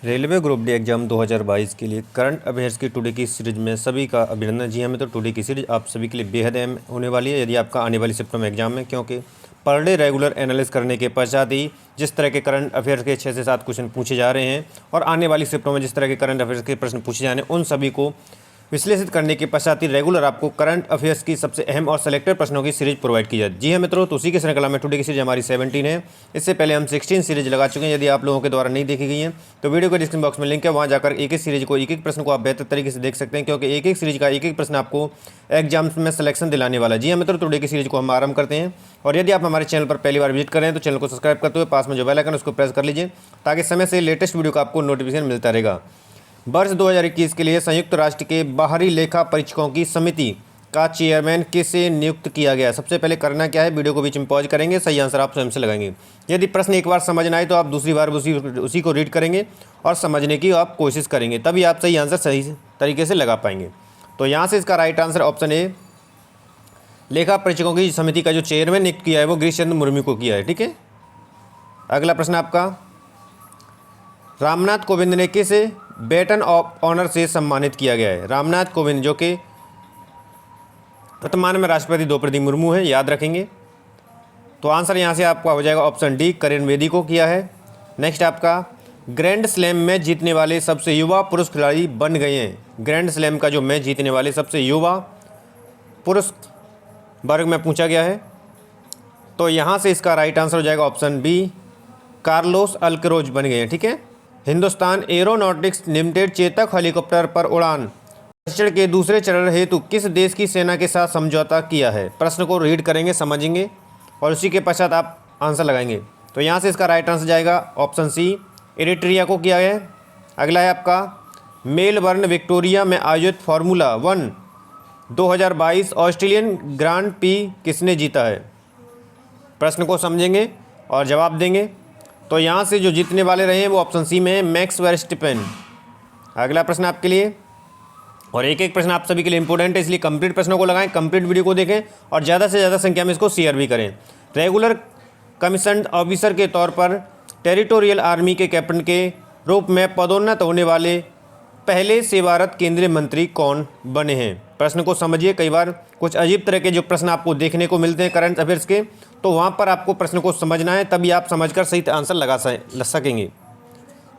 Railway group D exam 2022 के लिए current affairs की टुडे की सीरीज में सभी का अभिनंदन। जी हाँ मित्रों, टुडे की सीरीज आप सभी के लिए बेहद अहम होने वाली है यदि आपका आने वाली शिफ्टों में एग्जाम में, क्योंकि पर डे रेगुलर एनालिस करने के पश्चात ही जिस तरह के करंट अफेयर्स के 6 से 7 क्वेश्चन पूछे जा रहे हैं और आने वाली शिफ्टों में जिस तरह के करंट अफेयर्स के प्रश्न पूछे जाने उन सभी को विश्लेषित करने के पश्चात ही रेगुलर आपको करंट अफेयर्स की सबसे अहम और सेलेक्टेड प्रश्नों की सीरीज प्रोवाइड की जाती है। जी हाँ मित्रों, तो उसी की श्रृंखला में टुडे की सीरीज हमारी 17 है। इससे पहले हम 16 सीरीज लगा चुके हैं। यदि आप लोगों के द्वारा नहीं देखी गई हैं तो वीडियो के डिस्क्रिप्शन बॉक्स में लिंक है, वहाँ जाकर एक एक सीरीज को, एक एक प्रश्न को आप बेहतर तरीके से देख सकते हैं, क्योंकि एक एक सीरीज का एक एक प्रश्न आपको एग्जाम्स में सिलेक्शन दिलाने वाला है। जी हाँ मित्रों, टुडे की सीरीज को हम आरंभ करते हैं। और यदि आप हमारे चैनल पर पहली बार विजिट कर रहे हैं तो चैनल को सब्सक्राइब करते हुए पास में जो बेल आइकन उसको प्रेस कर लीजिए, ताकि समय से लेटेस्ट वीडियो का आपको नोटिफिकेशन मिलता रहेगा। वर्ष 2021 के लिए संयुक्त राष्ट्र के बाहरी लेखा परीक्षकों की समिति का चेयरमैन किसे नियुक्त किया गया? सबसे पहले करना क्या है, वीडियो को बीच में पॉज करेंगे, सही आंसर आप स्वयं से लगाएंगे। यदि प्रश्न एक बार समझ ना आए तो आप दूसरी बार उसी को रीड करेंगे और समझने की आप कोशिश करेंगे, तभी आप सही आंसर सही तरीके से लगा पाएंगे। तो यहाँ से इसका राइट आंसर ऑप्शन ए, लेखा परीक्षकों की समिति का जो चेयरमैन नियुक्त किया है वो गिरीश चंद्र मुर्मू को किया है। ठीक है, अगला प्रश्न आपका, रामनाथ कोविंद ने किसे बैटन ऑफ ऑनर से सम्मानित किया गया है? रामनाथ कोविंद जो कि वर्तमान में राष्ट्रपति द्रौपदी मुर्मू है, याद रखेंगे। तो आंसर यहाँ से आपका हो जाएगा ऑप्शन डी, करेन बेदी को किया है। नेक्स्ट आपका, ग्रैंड स्लैम मैच जीतने वाले सबसे युवा पुरुष खिलाड़ी बन गए हैं। ग्रैंड स्लैम का जो मैच जीतने वाले सबसे युवा पुरुष वर्ग में पूछा गया है। तो यहाँ से इसका राइट आंसर हो जाएगा ऑप्शन बी, कार्लोस अल्करोज बन गए हैं। ठीक है, Hindustan aeronautics limited Chetak helicopter पर उड़ान प्रशिक्षण के दूसरे चरण हेतु किस देश की सेना के साथ समझौता किया है? प्रश्न को रीड करेंगे, समझेंगे और उसी के पश्चात आप आंसर लगाएंगे। तो यहाँ से इसका राइट आंसर जाएगा ऑप्शन सी, इरिट्रिया को किया है। अगला है आपका, मेलबर्न विक्टोरिया में आयोजित फार्मूला 1 2022 ऑस्ट्रेलियन ग्रांड पी किसने जीता है? प्रश्न को समझेंगे और जवाब देंगे। तो यहाँ से जो जीतने वाले रहे हैं वो ऑप्शन सी में है, मैक्स वर्स्टैपेन। अगला प्रश्न आपके लिए, और एक एक प्रश्न आप सभी के लिए इंपॉर्टेंट है, इसलिए कंप्लीट प्रश्नों को लगाएं, कंप्लीट वीडियो को देखें और ज़्यादा से ज़्यादा संख्या में इसको शेयर भी करें। रेगुलर कमीशन्ड ऑफिसर के तौर पर टेरिटोरियल आर्मी के कैप्टन के रूप में पदोन्नत होने वाले पहले सेवारत केंद्रीय मंत्री कौन बने हैं? प्रश्न को समझिए, कई बार कुछ अजीब तरह के जो प्रश्न आपको देखने को मिलते हैं करंट अफेयर्स के, तो वहाँ पर आपको प्रश्न को समझना है, तभी आप समझकर सही आंसर लगा सकेंगे।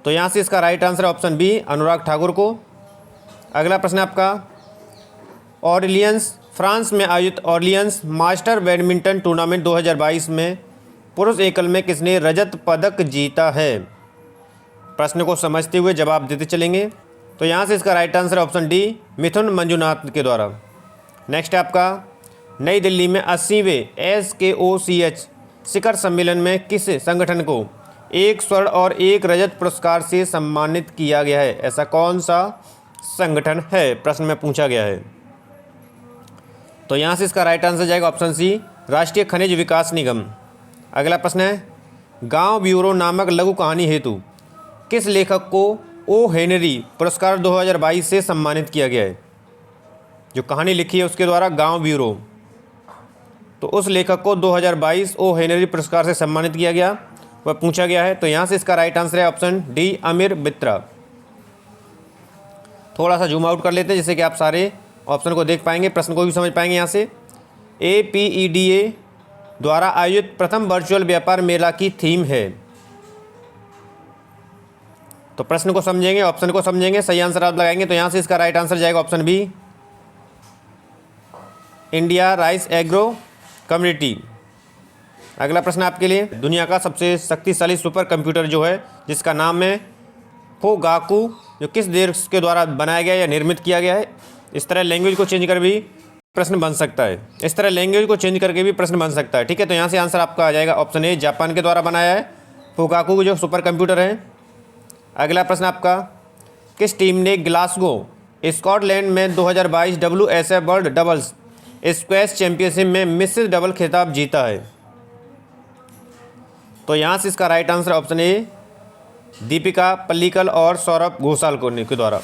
तो यहाँ से इसका right answer option B, Anurag Thakur को। अगला प्रश्न आपका, ऑर्लियंस फ्रांस में आयोजित ऑर्लियंस मास्टर बैडमिंटन टूर्नामेंट 2022 में पुरुष एकल में किसने रजत पदक जीता है? प्रश्न को समझते हुए जवाब देते चलेंगे। तो यहाँ से इसका राइट आंसर ऑप्शन डी, मिथुन मंजुनाथ के द्वारा। नेक्स्ट आपका, नई दिल्ली में 80वें SKOCH शिखर सम्मेलन में किस संगठन को 1 स्वर्ण और 1 रजत पुरस्कार से सम्मानित किया गया है? ऐसा कौन सा संगठन है, प्रश्न में पूछा गया है। तो यहाँ से इसका राइट आंसर जाएगा ऑप्शन सी, राष्ट्रीय खनिज विकास निगम। अगला प्रश्न है, गांव ब्यूरो नामक लघु कहानी हेतु किस लेखक को ओ हेनरी पुरस्कार 2022 से सम्मानित किया गया है? जो कहानी लिखी है उसके द्वारा, गांव ब्यूरो, तो उस लेखक को 2022 ओ हेनरी पुरस्कार से सम्मानित किया गया, वह पूछा गया है। तो यहाँ से इसका राइट आंसर है ऑप्शन डी, अमीर बित्रा। थोड़ा सा जूम आउट कर लेते हैं जिससे कि आप सारे ऑप्शन को देख पाएंगे, प्रश्न को भी समझ पाएंगे। यहाँ से APEDA द्वारा आयोजित प्रथम वर्चुअल व्यापार मेला की थीम है। तो प्रश्न को समझेंगे, ऑप्शन को समझेंगे, सही आंसर आप लगाएंगे। तो यहाँ से इसका राइट आंसर जाएगा option B, India rice agro community. अगला प्रश्न आपके लिए, दुनिया का सबसे शक्तिशाली सुपर कंप्यूटर जो है जिसका नाम है फोगाकू, जो किस देश के द्वारा बनाया गया या निर्मित किया गया है? इस तरह लैंग्वेज को चेंज कर भी प्रश्न बन सकता है, इस तरह लैंग्वेज को चेंज करके भी प्रश्न बन सकता है। ठीक है, तो यहाँ से आंसर आपका आ जाएगा ऑप्शन ए, जापान के द्वारा बनाया है फोगाकू जो सुपर कंप्यूटर है। अगला प्रश्न आपका, किस टीम ने ग्लासगो स्कॉटलैंड में 2022 WSF world doubles squash championship में मिश्रित डबल खिताब जीता है? तो यहाँ से इसका right answer option A, Deepika Pallikal और सौरभ घोषाल के द्वारा।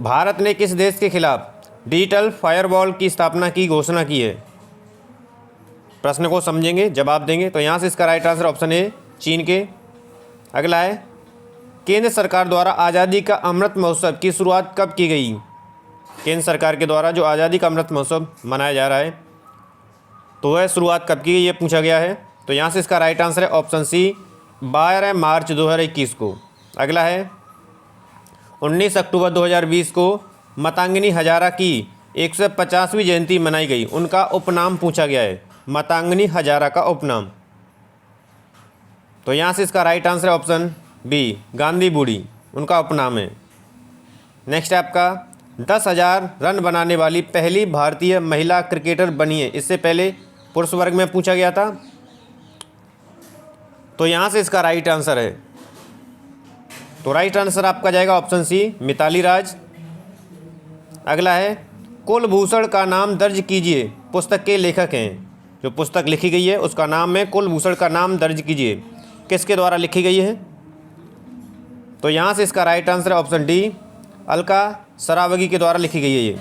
भारत ने किस देश के खिलाफ डिजिटल फायरवॉल की स्थापना की घोषणा की है? प्रश्न को समझेंगे, जवाब देंगे। तो यहाँ से इसका राइट आंसर ऑप्शन ए, चीन के। अगला है, केंद्र सरकार द्वारा आज़ादी का अमृत महोत्सव की शुरुआत कब की गई? केंद्र सरकार के द्वारा जो आज़ादी का अमृत महोत्सव मनाया जा रहा है तो वह शुरुआत कब की गई, ये पूछा गया है। तो यहाँ से इसका राइट आंसर है ऑप्शन सी 12 मार्च 2021 को। अगला है 19 अक्टूबर 2020 को मातंगी हजारा की 150वीं जयंती मनाई गई, उनका उपनाम पूछा गया है, मातंगी हजारा का उपनाम। तो यहाँ से इसका राइट आंसर है ऑप्शन बी गांधी बूढ़ी, उनका उपनाम है। नेक्स्ट है आपका 10,000 रन बनाने वाली पहली भारतीय महिला क्रिकेटर बनी है, इससे पहले पुरुष वर्ग में पूछा गया था। तो यहाँ से इसका राइट आंसर है, तो राइट आंसर आपका जाएगा ऑप्शन सी मिताली राज। अगला है कुलभूषण का नाम दर्ज कीजिए, पुस्तक के लेखक हैं, जो पुस्तक लिखी गई है उसका नाम है कुलभूषण का नाम दर्ज कीजिए, किसके द्वारा लिखी गई है? तो यहाँ से इसका राइट आंसर है ऑप्शन डी अलका सरावगी के द्वारा लिखी गई है ये।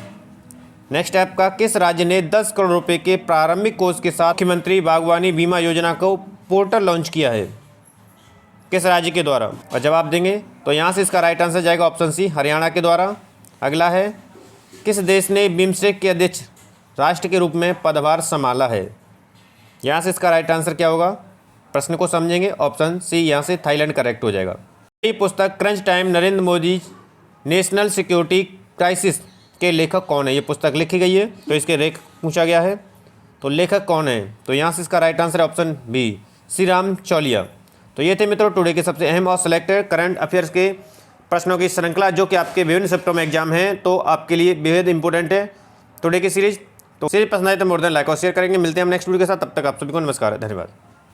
नेक्स्ट है आपका किस राज्य ने 10 करोड़ रुपए के प्रारंभिक कोष के साथ मुख्यमंत्री बागवानी बीमा योजना को पोर्टल लॉन्च किया है, किस राज्य के द्वारा? और जवाब देंगे तो यहाँ से इसका राइट आंसर जाएगा ऑप्शन सी हरियाणा के द्वारा। अगला है किस देश ने बिम्स्टेक के अध्यक्ष राष्ट्र के रूप में पदभार संभाला है? यहाँ से इसका राइट आंसर क्या होगा, प्रश्न को समझेंगे। ऑप्शन सी यहाँ से थाईलैंड करेक्ट हो जाएगा। ये पुस्तक crunch time Narendra Modi national security crisis के लेखक कौन है? ये पुस्तक लिखी गई है तो इसके लेखक पूछा गया है, तो लेखक कौन है? तो यहाँ से इसका राइट आंसर है ऑप्शन बी श्री राम चौलिया। तो ये थे मित्रों टुडे के सबसे अहम और सिलेक्टेड करंट अफेयर्स के प्रश्नों की श्रृंखला, जो कि आपके विभिन्न शिफ्टों में एग्जाम हैं तो आपके लिए बेहद इंपॉर्टेंट है टुडे की सीरीज। तो सीरीज पसंद आए तो मोर देन लाइक और शेयर करेंगे। मिलते हैं हम नेक्स्ट वीडियो के साथ, तब तक आप सभी को नमस्कार, धन्यवाद।